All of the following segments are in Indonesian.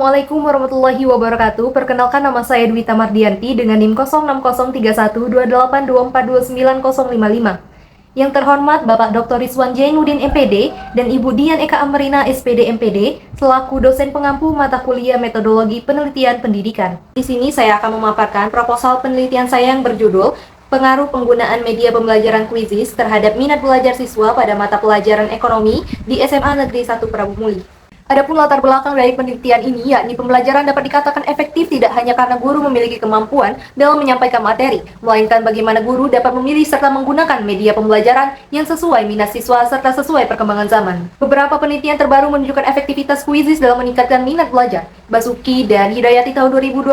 Assalamualaikum warahmatullahi wabarakatuh. Perkenalkan, nama saya Dwi Tamardianti dengan NIM 06031284290055. Yang terhormat Bapak Dr. Rizwan Jainuddin MPD dan Ibu Dian Eka Amerina SPD MPD selaku dosen pengampu mata kuliah Metodologi Penelitian Pendidikan. Di sini saya akan memaparkan proposal penelitian saya yang berjudul Pengaruh penggunaan media pembelajaran Quizizz terhadap minat belajar siswa pada mata pelajaran ekonomi di SMA Negeri 1 Prabu Muli. Adapun latar belakang dari penelitian ini, yakni pembelajaran dapat dikatakan efektif tidak hanya karena guru memiliki kemampuan dalam menyampaikan materi, melainkan bagaimana guru dapat memilih serta menggunakan media pembelajaran yang sesuai minat siswa serta sesuai perkembangan zaman. Beberapa penelitian terbaru menunjukkan efektivitas Quizizz dalam meningkatkan minat belajar. Basuki dan Hidayati tahun 2022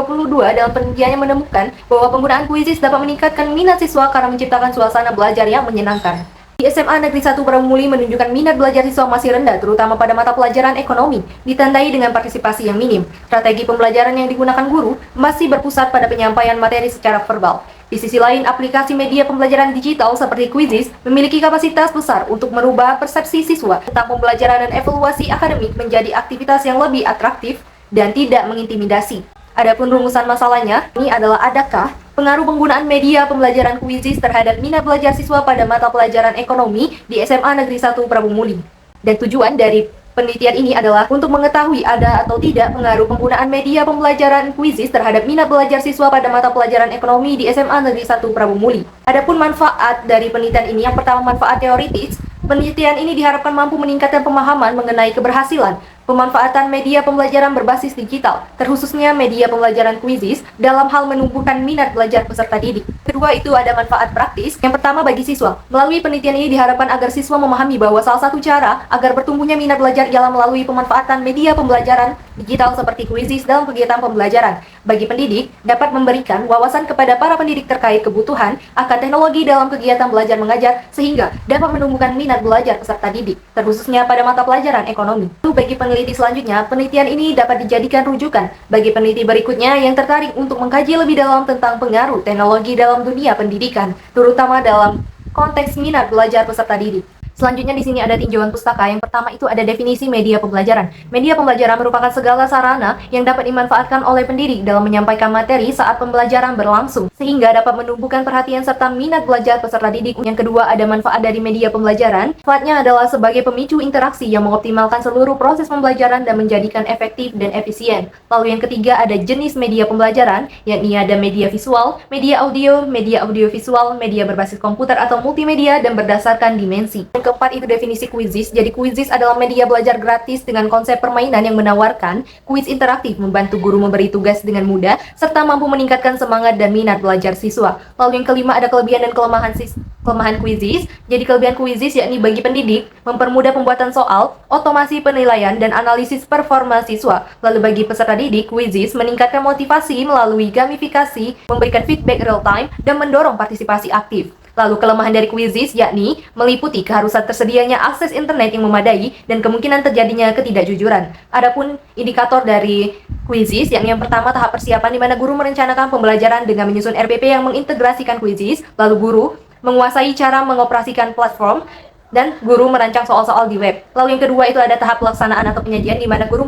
dalam penelitiannya menemukan bahwa penggunaan Quizizz dapat meningkatkan minat siswa karena menciptakan suasana belajar yang menyenangkan. Di SMA Negeri 1 Prabu Muli menunjukkan minat belajar siswa masih rendah, terutama pada mata pelajaran ekonomi, ditandai dengan partisipasi yang minim. Strategi pembelajaran yang digunakan guru masih berpusat pada penyampaian materi secara verbal. Di sisi lain, aplikasi media pembelajaran digital seperti Quizizz memiliki kapasitas besar untuk merubah persepsi siswa tentang pembelajaran dan evaluasi akademik menjadi aktivitas yang lebih atraktif dan tidak mengintimidasi. Adapun rumusan masalahnya, ini adalah adakah pengaruh penggunaan media pembelajaran Quizizz terhadap minat belajar siswa pada mata pelajaran ekonomi di SMA Negeri 1 Prabu Muli. Dan tujuan dari penelitian ini adalah untuk mengetahui ada atau tidak pengaruh penggunaan media pembelajaran Quizizz terhadap minat belajar siswa pada mata pelajaran ekonomi di SMA Negeri 1 Prabu Muli. Adapun manfaat dari penelitian ini, yang pertama manfaat teoritis. Penelitian ini diharapkan mampu meningkatkan pemahaman mengenai keberhasilan pemanfaatan media pembelajaran berbasis digital, terkhususnya media pembelajaran Quizizz dalam hal menumbuhkan minat belajar peserta didik. Kedua, itu ada manfaat praktis. Yang pertama bagi siswa. Melalui penelitian ini diharapkan agar siswa memahami bahwa salah satu cara agar bertumbuhnya minat belajar ialah melalui pemanfaatan media pembelajaran digital seperti Quizizz dalam kegiatan pembelajaran. Bagi pendidik, dapat memberikan wawasan kepada para pendidik terkait kebutuhan akan teknologi dalam kegiatan belajar mengajar sehingga dapat menumbuhkan minat belajar peserta didik, terkhususnya pada mata pelajaran ekonomi. Itu bagi peneliti selanjutnya, penelitian ini dapat dijadikan rujukan bagi peneliti berikutnya yang tertarik untuk mengkaji lebih dalam tentang pengaruh teknologi dalam dunia pendidikan, terutama dalam konteks minat belajar peserta didik. Selanjutnya di sini ada tinjauan pustaka. Yang pertama itu ada definisi media pembelajaran. Media pembelajaran merupakan segala sarana yang dapat dimanfaatkan oleh pendidik dalam menyampaikan materi saat pembelajaran berlangsung, sehingga dapat menumbuhkan perhatian serta minat belajar peserta didik. Yang kedua ada manfaat dari media pembelajaran. Manfaatnya adalah sebagai pemicu interaksi yang mengoptimalkan seluruh proses pembelajaran dan menjadikan efektif dan efisien. Lalu yang ketiga ada jenis media pembelajaran, yakni ada media visual, media audiovisual, media berbasis komputer atau multimedia dan berdasarkan dimensi. Yang keempat itu definisi Quizizz. Jadi Quizizz adalah media belajar gratis dengan konsep permainan yang menawarkan kuis interaktif, membantu guru memberi tugas dengan mudah, serta mampu meningkatkan semangat dan minat belajar siswa. Lalu yang kelima ada kelebihan dan kelemahan Quizizz. Jadi kelebihan Quizizz yakni bagi pendidik, mempermudah pembuatan soal, otomasi penilaian, dan analisis performa siswa. Lalu bagi peserta didik, Quizizz meningkatkan motivasi melalui gamifikasi, memberikan feedback real time, dan mendorong partisipasi aktif. Lalu kelemahan dari Quizizz yakni meliputi keharusan tersedianya akses internet yang memadai dan kemungkinan terjadinya ketidakjujuran. Adapun indikator dari Quizizz yakni yang pertama tahap persiapan, di mana guru merencanakan pembelajaran dengan menyusun RPP yang mengintegrasikan Quizizz, lalu guru menguasai cara mengoperasikan platform, dan guru merancang soal-soal di web. Lalu yang kedua itu ada tahap pelaksanaan atau penyajian, di mana guru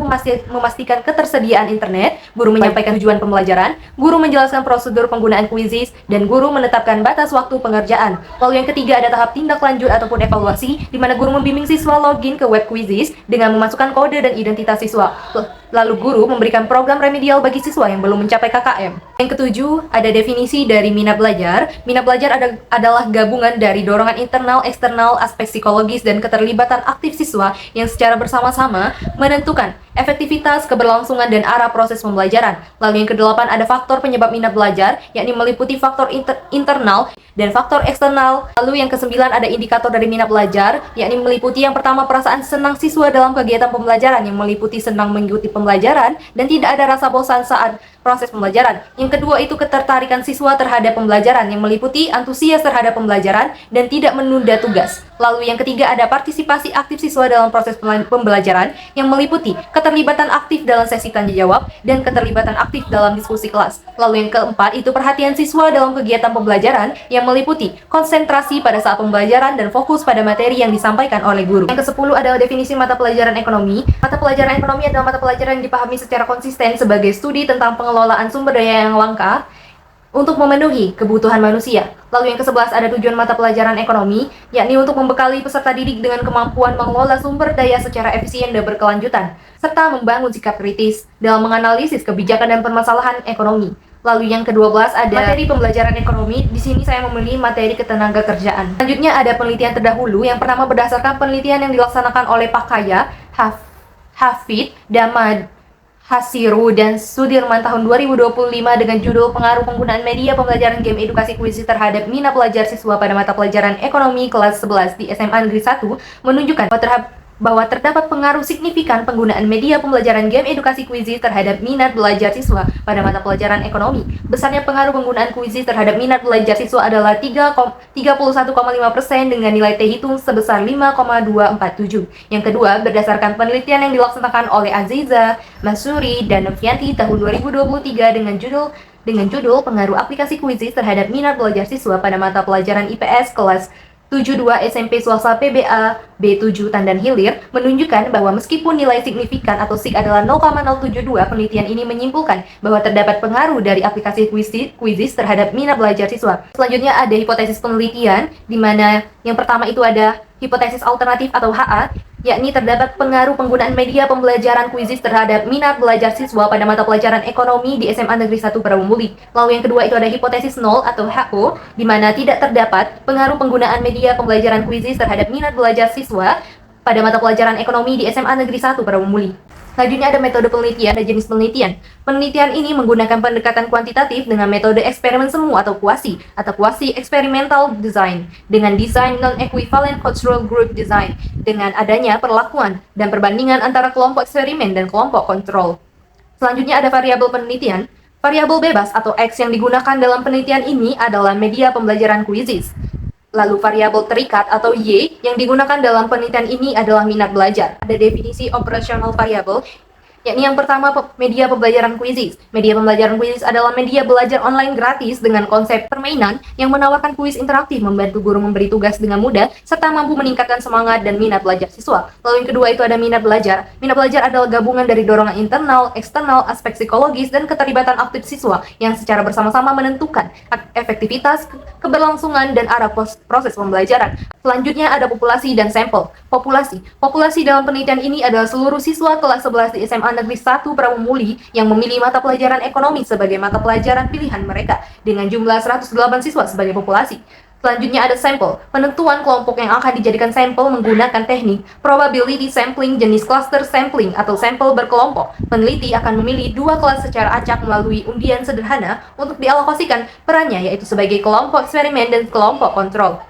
memastikan ketersediaan internet, guru menyampaikan tujuan pembelajaran, guru menjelaskan prosedur penggunaan Quizizz, dan guru menetapkan batas waktu pengerjaan. Lalu yang ketiga ada tahap tindak lanjut ataupun evaluasi, di mana guru membimbing siswa login ke web Quizizz dengan memasukkan kode dan identitas siswa. Lalu guru memberikan program remedial bagi siswa yang belum mencapai KKM. Yang ketujuh, ada definisi dari minat belajar. Minat belajar adalah gabungan dari dorongan internal, eksternal, aspek psikologis, dan keterlibatan aktif siswa yang secara bersama-sama menentukan efektivitas, keberlangsungan, dan arah proses pembelajaran. Lalu yang kedelapan ada faktor penyebab minat belajar, yakni meliputi faktor internal dan faktor eksternal. Lalu yang kesembilan ada indikator dari minat belajar, yakni meliputi yang pertama perasaan senang siswa dalam kegiatan pembelajaran, yang meliputi senang mengikuti pembelajaran dan tidak ada rasa bosan saat proses pembelajaran. Yang kedua itu ketertarikan siswa terhadap pembelajaran yang meliputi antusias terhadap pembelajaran dan tidak menunda tugas. Lalu yang ketiga ada partisipasi aktif siswa dalam proses pembelajaran yang meliputi keterlibatan aktif dalam sesi tanya jawab dan keterlibatan aktif dalam diskusi kelas. Lalu yang keempat itu perhatian siswa dalam kegiatan pembelajaran yang meliputi konsentrasi pada saat pembelajaran dan fokus pada materi yang disampaikan oleh guru. Yang ke-10 adalah definisi mata pelajaran ekonomi. Mata pelajaran ekonomi adalah mata pelajaran yang dipahami secara konsisten sebagai studi tentang pengelolaan sumber daya yang langka untuk memenuhi kebutuhan manusia. Lalu yang ke-11 ada tujuan mata pelajaran ekonomi, yakni untuk membekali peserta didik dengan kemampuan mengelola sumber daya secara efisien dan berkelanjutan, serta membangun sikap kritis dalam menganalisis kebijakan dan permasalahan ekonomi. Lalu yang ke-12 ada materi pembelajaran ekonomi. Di sini saya memilih materi ketenaga kerjaan. Selanjutnya ada penelitian terdahulu. Yang pertama berdasarkan penelitian yang dilaksanakan oleh Pak Kaya, Hafid, Damad, Hasiru, dan Sudirman tahun 2025 dengan judul Pengaruh Penggunaan Media Pembelajaran Game Edukasi Kuisi terhadap minat pelajar siswa pada mata pelajaran ekonomi kelas 11 di SMA Negeri 1 menunjukkan bahwa terdapat pengaruh signifikan penggunaan media pembelajaran game edukasi kuisi terhadap minat belajar siswa pada mata pelajaran ekonomi. Besarnya pengaruh penggunaan kuisi terhadap minat belajar siswa adalah 31,5% dengan nilai T hitung sebesar 5,247. Yang kedua, berdasarkan penelitian yang dilaksanakan oleh Aziza, Masuri, dan Novianti tahun 2023 dengan judul Pengaruh Aplikasi Kuisi terhadap minat belajar siswa pada mata pelajaran IPS kelas 72 SMP swasta PBA B7 Tandan Hilir menunjukkan bahwa meskipun nilai signifikan atau SIG adalah 0,072, penelitian ini menyimpulkan bahwa terdapat pengaruh dari aplikasi kuisis terhadap minat belajar siswa. Selanjutnya ada hipotesis penelitian, di mana yang pertama itu ada hipotesis alternatif atau HA, yakni terdapat pengaruh penggunaan media pembelajaran kuisis terhadap minat belajar siswa pada mata pelajaran ekonomi di SMA Negeri 1 Praumuly. Lalu yang kedua itu ada hipotesis nol atau HO, di mana tidak terdapat pengaruh penggunaan media pembelajaran kuisis terhadap minat belajar siswa pada mata pelajaran ekonomi di SMA Negeri 1 Praumuly. Selanjutnya ada metode penelitian dan jenis penelitian. Penelitian ini menggunakan pendekatan kuantitatif dengan metode eksperimen semu atau quasi experimental design, dengan desain non-equivalent control group design, dengan adanya perlakuan dan perbandingan antara kelompok eksperimen dan kelompok kontrol. Selanjutnya ada variabel penelitian. Variabel bebas atau X yang digunakan dalam penelitian ini adalah media pembelajaran kuisis. Lalu variabel terikat atau Y yang digunakan dalam penelitian ini adalah minat belajar. Ada definisi operasional variabel, yakni yang pertama media pembelajaran kuisis. Media pembelajaran kuisis adalah media belajar online gratis dengan konsep permainan yang menawarkan kuis interaktif, membantu guru memberi tugas dengan mudah, serta mampu meningkatkan semangat dan minat belajar siswa. Lalu yang kedua itu ada minat belajar. Minat belajar adalah gabungan dari dorongan internal, eksternal, aspek psikologis, dan keterlibatan aktif siswa yang secara bersama-sama menentukan efektivitas, keberlangsungan, dan arah proses pembelajaran. Selanjutnya ada populasi dan sampel. Populasi dalam penelitian ini adalah seluruh siswa kelas 11 di SMA Negeri 1 Praumuly yang memilih mata pelajaran ekonomi sebagai mata pelajaran pilihan mereka dengan jumlah 108 siswa sebagai populasi. Selanjutnya ada sampel. Penentuan kelompok yang akan dijadikan sampel menggunakan teknik probability sampling jenis cluster sampling atau sampel berkelompok. Peneliti akan memilih dua kelas secara acak melalui undian sederhana untuk dialokasikan perannya, yaitu sebagai kelompok eksperimen dan kelompok kontrol.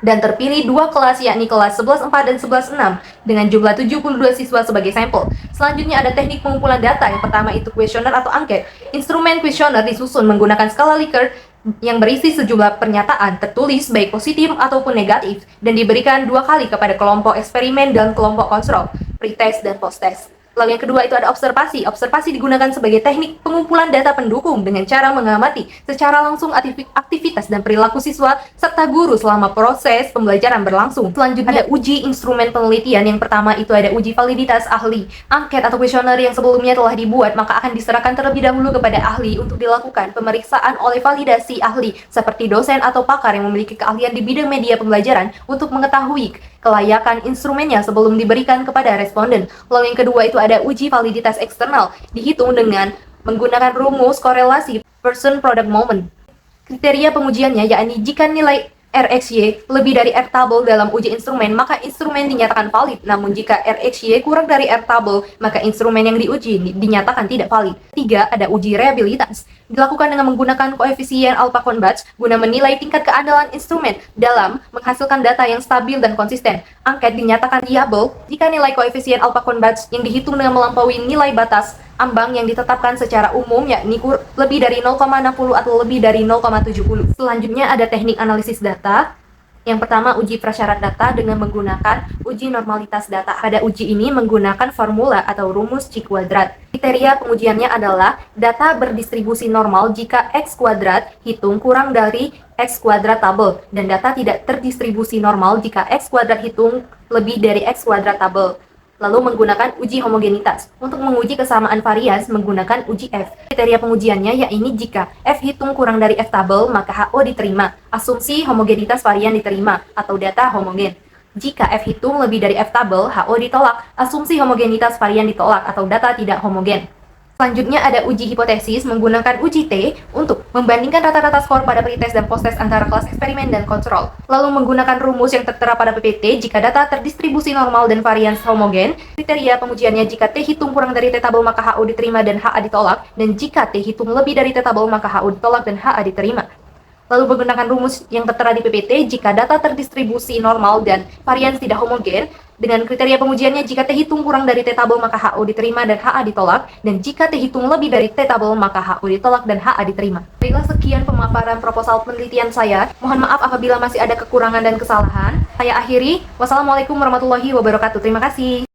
Dan terpilih dua kelas, yakni kelas 11.4 dan 11.6 dengan jumlah 72 siswa sebagai sampel. Selanjutnya ada teknik pengumpulan data. Yang pertama itu kuesioner atau angket. Instrumen kuesioner disusun menggunakan skala Likert yang berisi sejumlah pernyataan tertulis baik positif ataupun negatif dan diberikan dua kali kepada kelompok eksperimen dan kelompok kontrol, pretest dan posttest. Lalu yang kedua itu ada observasi. Observasi digunakan sebagai teknik pengumpulan data pendukung dengan cara mengamati secara langsung aktivitas dan perilaku siswa serta guru selama proses pembelajaran berlangsung. Selanjutnya ada uji instrumen penelitian. Yang pertama itu ada uji validitas ahli. Angket atau kuesioner yang sebelumnya telah dibuat maka akan diserahkan terlebih dahulu kepada ahli untuk dilakukan pemeriksaan oleh validasi ahli seperti dosen atau pakar yang memiliki keahlian di bidang media pembelajaran untuk mengetahui kelayakan instrumennya sebelum diberikan kepada responden. Lalu yang kedua itu ada uji validitas eksternal, dihitung dengan menggunakan rumus korelasi person product moment. Kriteria pengujiannya yakni jika nilai RxY lebih dari R tabel dalam uji instrumen, maka instrumen dinyatakan valid. Namun jika RxY kurang dari R tabel, maka instrumen yang diuji dinyatakan tidak valid. Tiga, ada uji reliabilitas. dilakukan dengan menggunakan koefisien Alpha-Konbatz guna menilai tingkat keandalan instrumen dalam menghasilkan data yang stabil dan konsisten. Angket dinyatakan liable jika nilai koefisien Alpha-Konbatz yang dihitung dengan melampaui nilai batas ambang yang ditetapkan secara umum, yakni lebih dari 0,60 atau lebih dari 0,70. Selanjutnya ada teknik analisis data. Yang pertama, uji prasyarat data dengan menggunakan uji normalitas data. Pada uji ini menggunakan formula atau rumus C kuadrat. Kriteria pengujiannya adalah data berdistribusi normal jika X kuadrat hitung kurang dari X kuadrat tabel, dan data tidak terdistribusi normal jika X kuadrat hitung lebih dari X kuadrat tabel. Lalu menggunakan uji homogenitas. Untuk menguji kesamaan varians menggunakan uji F. Kriteria pengujiannya yakni jika F hitung kurang dari F tabel, maka HO diterima. Asumsi homogenitas varian diterima atau data homogen. Jika F hitung lebih dari F tabel, HO ditolak. Asumsi homogenitas varian ditolak atau data tidak homogen. Selanjutnya ada uji hipotesis menggunakan uji T untuk membandingkan rata-rata skor pada pretest dan posttest antara kelas eksperimen dan kontrol. Lalu menggunakan rumus yang tertera pada PPT jika data terdistribusi normal dan varians homogen. Kriteria pengujiannya jika T hitung kurang dari T tabel maka HO diterima dan HA ditolak, dan jika T hitung lebih dari T tabel maka HO ditolak dan HA diterima. Lalu menggunakan rumus yang tertera di PPT jika data terdistribusi normal dan varians tidak homogen. Dengan kriteria pengujiannya jika T hitung kurang dari T tabel maka HO diterima dan HA ditolak, dan jika T hitung lebih dari T tabel maka HO ditolak dan HA diterima. Baiklah, sekian pemaparan proposal penelitian saya. Mohon maaf apabila masih ada kekurangan dan kesalahan. Saya akhiri. Wassalamualaikum warahmatullahi wabarakatuh. Terima kasih.